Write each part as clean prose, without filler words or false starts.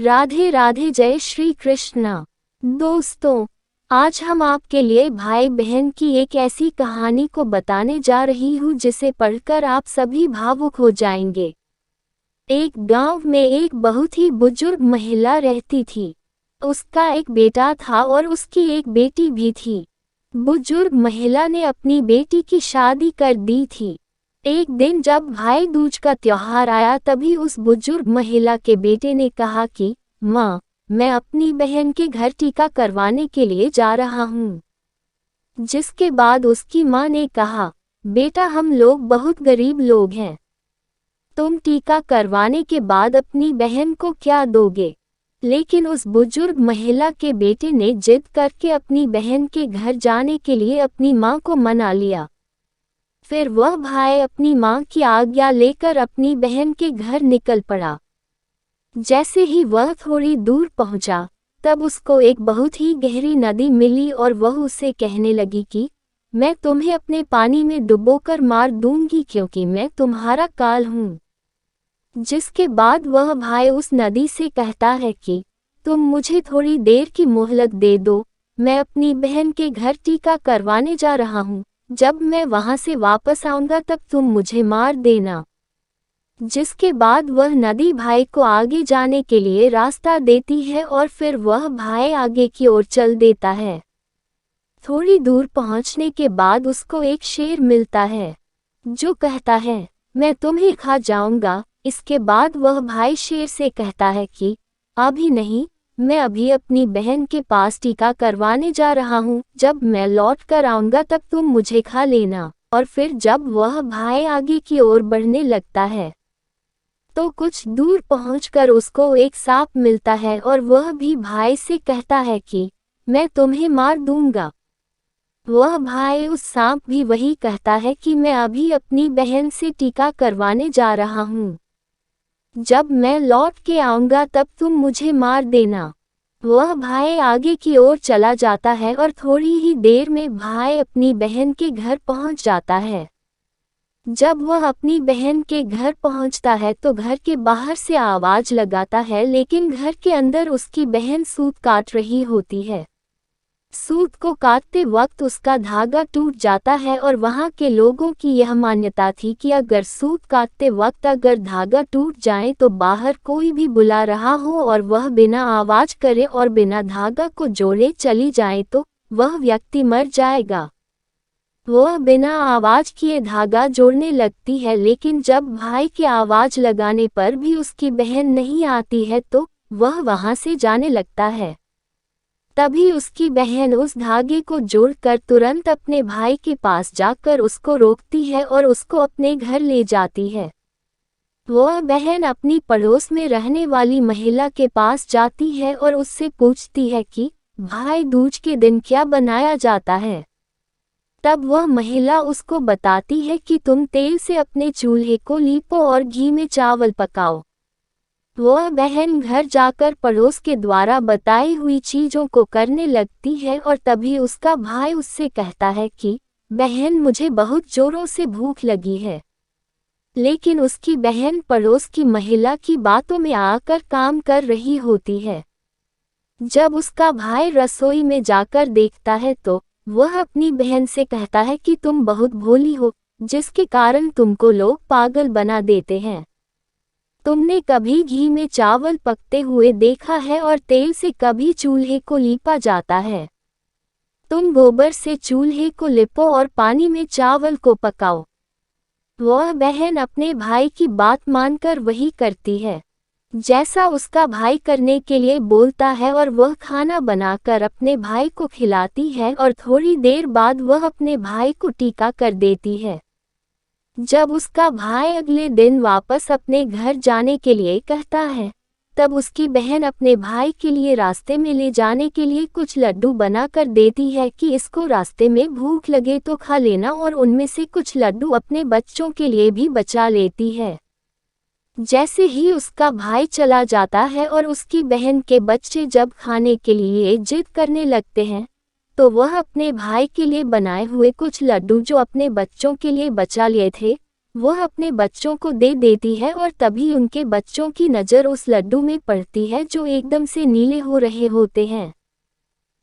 राधे राधे, जय श्री कृष्णा। दोस्तों, आज हम आपके लिए भाई बहन की एक ऐसी कहानी को बताने जा रही हूँ जिसे पढ़कर आप सभी भावुक हो जाएंगे। एक गांव में एक बहुत ही बुजुर्ग महिला रहती थी। उसका एक बेटा था और उसकी एक बेटी भी थी। बुजुर्ग महिला ने अपनी बेटी की शादी कर दी थी। एक दिन जब भाई दूज का त्योहार आया तभी उस बुजुर्ग महिला के बेटे ने कहा कि माँ, मैं अपनी बहन के घर टीका करवाने के लिए जा रहा हूँ। जिसके बाद उसकी माँ ने कहा, बेटा, हम लोग बहुत गरीब लोग हैं, तुम टीका करवाने के बाद अपनी बहन को क्या दोगे? लेकिन उस बुजुर्ग महिला के बेटे ने जिद करके अपनी बहन के घर जाने के लिए अपनी माँ को मना लिया। फिर वह भाई अपनी माँ की आज्ञा लेकर अपनी बहन के घर निकल पड़ा। जैसे ही वह थोड़ी दूर पहुंचा, तब उसको एक बहुत ही गहरी नदी मिली और वह उसे कहने लगी कि मैं तुम्हें अपने पानी में डुबोकर मार दूंगी क्योंकि मैं तुम्हारा काल हूँ। जिसके बाद वह भाई उस नदी से कहता है कि तुम मुझे थोड़ी देर की मोहलत दे दो, मैं अपनी बहन के घर टीका करवाने जा रहा हूँ। जब मैं वहां से वापस आऊंगा तब तुम मुझे मार देना। जिसके बाद वह नदी भाई को आगे जाने के लिए रास्ता देती है और फिर वह भाई आगे की ओर चल देता है। थोड़ी दूर पहुंचने के बाद उसको एक शेर मिलता है जो कहता है, मैं तुम्हें खा जाऊंगा। इसके बाद वह भाई शेर से कहता है कि अभी नहीं, मैं अभी अपनी बहन के पास टीका करवाने जा रहा हूँ। जब मैं लौट कर आऊंगा तब तुम मुझे खा लेना। और फिर जब वह भाई आगे की ओर बढ़ने लगता है तो कुछ दूर पहुंचकर उसको एक सांप मिलता है और वह भी भाई से कहता है कि मैं तुम्हें मार दूंगा। वह भाई उस सांप भी वही कहता है कि मैं अभी अपनी बहन से टीका करवाने जा रहा हूँ। जब मैं लौट के आऊंगा तब तुम मुझे मार देना। वह भाई आगे की ओर चला जाता है और थोड़ी ही देर में भाई अपनी बहन के घर पहुंच जाता है। जब वह अपनी बहन के घर पहुंचता है तो घर के बाहर से आवाज लगाता है, लेकिन घर के अंदर उसकी बहन सूत काट रही होती है। सूत को काटते वक्त उसका धागा टूट जाता है और वहां के लोगों की यह मान्यता थी कि अगर सूत काटते वक्त अगर धागा टूट जाए तो बाहर कोई भी बुला रहा हो और वह बिना आवाज करे और बिना धागा को जोड़े चली जाए तो वह व्यक्ति मर जाएगा। वह बिना आवाज किए धागा जोड़ने लगती है, लेकिन जब भाई के आवाज लगाने पर भी उसकी बहन नहीं आती है तो वह वहां से जाने लगता है। तभी उसकी बहन उस धागे को जोड़कर तुरंत अपने भाई के पास जाकर उसको रोकती है और उसको अपने घर ले जाती है। वह बहन अपनी पड़ोस में रहने वाली महिला के पास जाती है और उससे पूछती है कि भाई दूज के दिन क्या बनाया जाता है। तब वह महिला उसको बताती है कि तुम तेल से अपने चूल्हे को लीपो और घी में चावल पकाओ। वह बहन घर जाकर पड़ोस के द्वारा बताई हुई चीजों को करने लगती है और तभी उसका भाई उससे कहता है कि बहन, मुझे बहुत जोरों से भूख लगी है। लेकिन उसकी बहन पड़ोस की महिला की बातों में आकर काम कर रही होती है। जब उसका भाई रसोई में जाकर देखता है तो वह अपनी बहन से कहता है कि तुम बहुत भोली हो, जिसके कारण तुमको लोग पागल बना देते हैं। तुमने कभी घी में चावल पकते हुए देखा है और तेल से कभी चूल्हे को लीपा जाता है। तुम गोबर से चूल्हे को लिपो और पानी में चावल को पकाओ। वह बहन अपने भाई की बात मानकर वही करती है जैसा उसका भाई करने के लिए बोलता है और वह खाना बनाकर अपने भाई को खिलाती है और थोड़ी देर बाद वह अपने भाई को टीका कर देती है। जब उसका भाई अगले दिन वापस अपने घर जाने के लिए कहता है, तब उसकी बहन अपने भाई के लिए रास्ते में ले जाने के लिए कुछ लड्डू बना कर देती है कि इसको रास्ते में भूख लगे तो खा लेना, और उनमें से कुछ लड्डू अपने बच्चों के लिए भी बचा लेती है। जैसे ही उसका भाई चला जाता है और उसकी बहन के बच्चे जब खाने के लिए जिद करने लगते हैं तो वह अपने भाई के लिए बनाए हुए कुछ लड्डू जो अपने बच्चों के लिए बचा लिए थे वह अपने बच्चों को दे देती है और तभी उनके बच्चों की नज़र उस लड्डू में पड़ती है जो एकदम से नीले हो रहे होते हैं।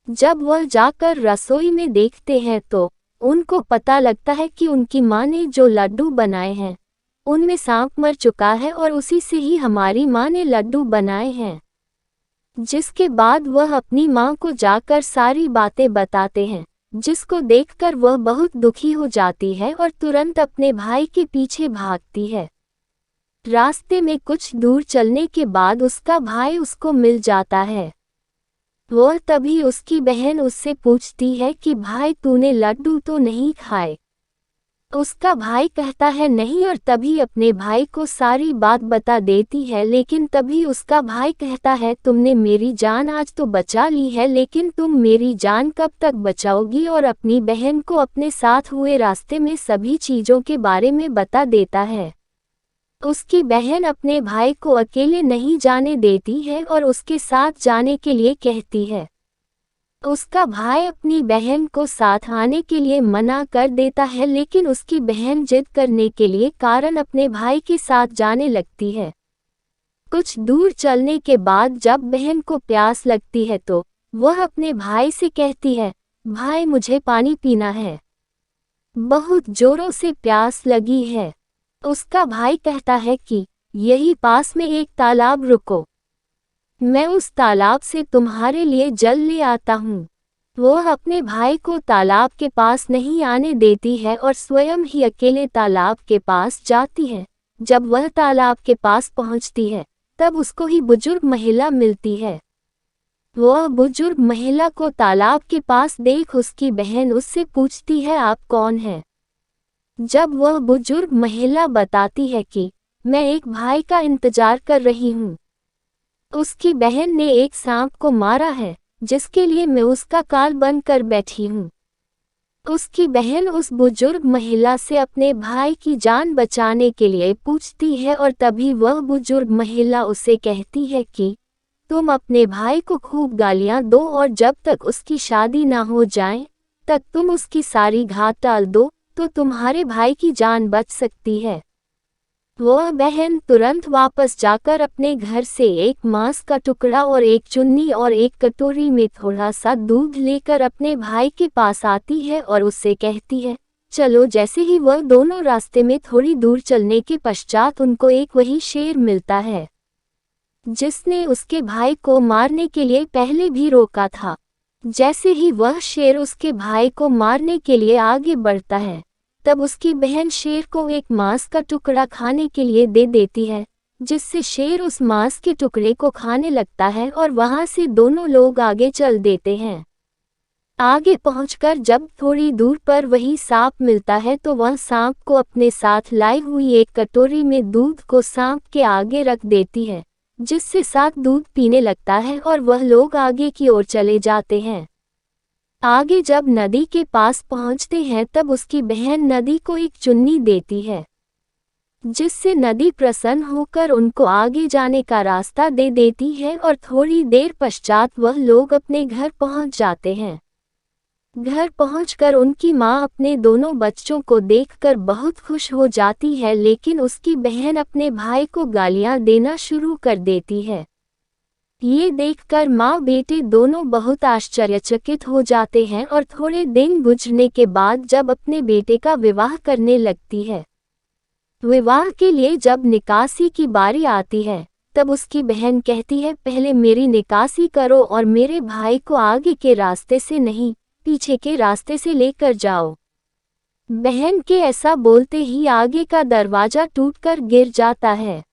जब वह जाकर रसोई में देखते हैं तो उनको पता लगता है कि उनकी माँ ने जो लड्डू बनाए हैं उनमें सांप मर चुका है और उसी से ही हमारी माँ ने लड्डू बनाए हैं। जिसके बाद वह अपनी माँ को जाकर सारी बातें बताते हैं, जिसको देखकर वह बहुत दुखी हो जाती है और तुरंत अपने भाई के पीछे भागती है। रास्ते में कुछ दूर चलने के बाद उसका भाई उसको मिल जाता है। वह तभी उसकी बहन उससे पूछती है कि भाई तूने लड्डू तो नहीं खाए? उसका भाई कहता है नहीं और तभी अपने भाई को सारी बात बता देती है, लेकिन तभी उसका भाई कहता है तुमने मेरी जान आज तो बचा ली है, लेकिन तुम मेरी जान कब तक बचाओगी? और अपनी बहन को अपने साथ हुए रास्ते में सभी चीज़ों के बारे में बता देता है। उसकी बहन अपने भाई को अकेले नहीं जाने देती है और उसके साथ जाने के लिए कहती है। उसका भाई अपनी बहन को साथ आने के लिए मना कर देता है, लेकिन उसकी बहन जिद करने के लिए कारण अपने भाई के साथ जाने लगती है। कुछ दूर चलने के बाद जब बहन को प्यास लगती है तो वह अपने भाई से कहती है, भाई मुझे पानी पीना है, बहुत जोरों से प्यास लगी है। उसका भाई कहता है कि यही पास में एक तालाब, रुको, मैं उस तालाब से तुम्हारे लिए जल ले आता हूँ। वह अपने भाई को तालाब के पास नहीं आने देती है और स्वयं ही अकेले तालाब के पास जाती है। जब वह तालाब के पास पहुँचती है तब उसको ही बुजुर्ग महिला मिलती है। वह बुजुर्ग महिला को तालाब के पास देख उसकी बहन उससे पूछती है आप कौन हैं? जब वह बुजुर्ग महिला बताती है कि मैं एक भाई का इंतजार कर रही हूँ, उसकी बहन ने एक सांप को मारा है जिसके लिए मैं उसका काल बनकर बैठी हूँ। उसकी बहन उस बुजुर्ग महिला से अपने भाई की जान बचाने के लिए पूछती है और तभी वह बुजुर्ग महिला उसे कहती है कि तुम अपने भाई को खूब गालियाँ दो और जब तक उसकी शादी ना हो जाए तक तुम उसकी सारी घात टाल दो तो तुम्हारे भाई की जान बच सकती है। वह बहन तुरंत वापस जाकर अपने घर से एक मांस का टुकड़ा और एक चुन्नी और एक कटोरी में थोड़ा सा दूध लेकर अपने भाई के पास आती है और उससे कहती है चलो। जैसे ही वह दोनों रास्ते में थोड़ी दूर चलने के पश्चात उनको एक वही शेर मिलता है जिसने उसके भाई को मारने के लिए पहले भी रोका था। जैसे ही वह शेर उसके भाई को मारने के लिए आगे बढ़ता है तब उसकी बहन शेर को एक मांस का टुकड़ा खाने के लिए दे देती है, जिससे शेर उस मांस के टुकड़े को खाने लगता है और वहां से दोनों लोग आगे चल देते हैं। आगे पहुंचकर जब थोड़ी दूर पर वही सांप मिलता है तो वह सांप को अपने साथ लाई हुई एक कटोरी में दूध को सांप के आगे रख देती है, जिससे सांप दूध पीने लगता है और वह लोग आगे की ओर चले जाते हैं। आगे जब नदी के पास पहुंचते हैं तब उसकी बहन नदी को एक चुन्नी देती है, जिससे नदी प्रसन्न होकर उनको आगे जाने का रास्ता दे देती है और थोड़ी देर पश्चात वह लोग अपने घर पहुंच जाते हैं। घर पहुंचकर उनकी मां अपने दोनों बच्चों को देखकर बहुत खुश हो जाती है, लेकिन उसकी बहन अपने भाई को गालियां देना शुरू कर देती है। ये देखकर माँ बेटे दोनों बहुत आश्चर्यचकित हो जाते हैं और थोड़े दिन गुजरने के बाद जब अपने बेटे का विवाह करने लगती है। विवाह के लिए जब निकासी की बारी आती है तब उसकी बहन कहती है पहले मेरी निकासी करो और मेरे भाई को आगे के रास्ते से नहीं पीछे के रास्ते से लेकर जाओ। बहन के ऐसा बोलते ही आगे का दरवाजा टूटकर गिर जाता है,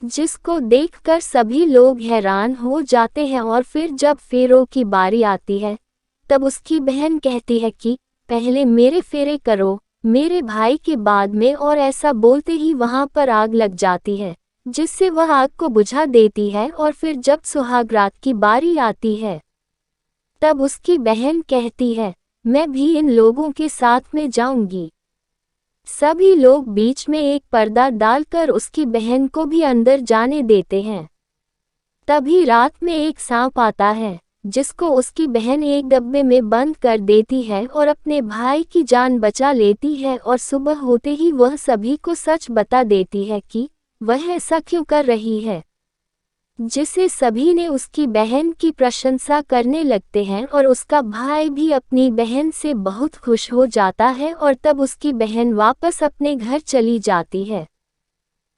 जिसको देखकर सभी लोग हैरान हो जाते हैं। और फिर जब फेरों की बारी आती है तब उसकी बहन कहती है कि पहले मेरे फेरे करो मेरे भाई के बाद में, और ऐसा बोलते ही वहां पर आग लग जाती है, जिससे वह आग को बुझा देती है। और फिर जब सुहागरात की बारी आती है तब उसकी बहन कहती है मैं भी इन लोगों के साथ में जाऊंगी। सभी लोग बीच में एक पर्दा डालकर उसकी बहन को भी अंदर जाने देते हैं। तभी रात में एक सांप आता है जिसको उसकी बहन एक डब्बे में बंद कर देती है और अपने भाई की जान बचा लेती है और सुबह होते ही वह सभी को सच बता देती है कि वह ऐसा क्यों कर रही है, जिसे सभी ने उसकी बहन की प्रशंसा करने लगते हैं और उसका भाई भी अपनी बहन से बहुत खुश हो जाता है और तब उसकी बहन वापस अपने घर चली जाती है।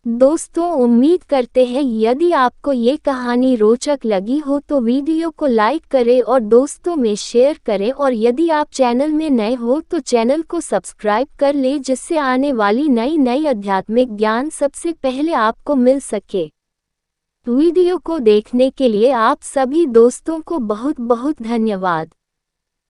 दोस्तों, उम्मीद करते हैं यदि आपको ये कहानी रोचक लगी हो तो वीडियो को लाइक करें और दोस्तों में शेयर करें, और यदि आप चैनल में नए हो तो चैनल को सब्सक्राइब कर लें जिससे आने वाली नई आध्यात्मिक ज्ञान सबसे पहले आपको मिल सके। वीडियो को देखने के लिए आप सभी दोस्तों को बहुत बहुत धन्यवाद।